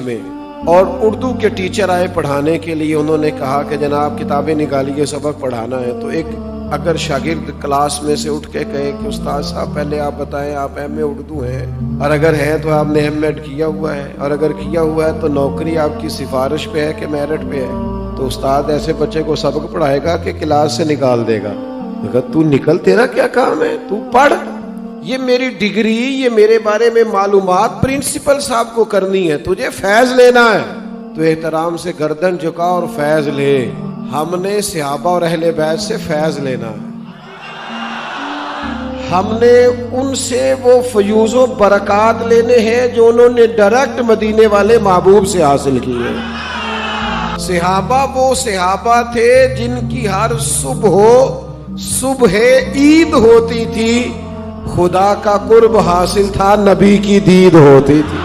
में, और उर्दू के टीचर आए पढ़ाने के लिए। उन्होंने कहा कि जनाब किताबें निकालिए, सबक पढ़ाना है। तो एक अगर शागिर्द क्लास में से उठ के कहे कि उस्ताद साहब पहले आप बताएं आप एमए उर्दू हैं, और अगर है तो आपने एमएड किया हुआ है, और अगर किया हुआ है तो नौकरी आपकी सिफारिश पे है कि मेरिट पे है, तो उस्ताद ऐसे बच्चे को सबक पढ़ाएगा कि क्लास से निकाल देगा। अगर तू निकल, तेरा क्या काम है, तू पढ़। ये मेरी डिग्री, ये मेरे बारे में मालूमात प्रिंसिपल साहब को करनी है, तुझे फैज लेना है तो एहतराम से गर्दन झुका और फैज ले। हमने सहाबा और अहले बैत से फैज लेना है, हमने उनसे वो फयूज़ो बरकत लेने हैं जो उन्होंने डायरेक्ट मदीने वाले महबूब से हासिल किए। सहाबा वो सहाबा थे जिनकी हर सुबह ईद होती थी, खुदा का कुर्ब हासिल था, नबी की दीद होती थी।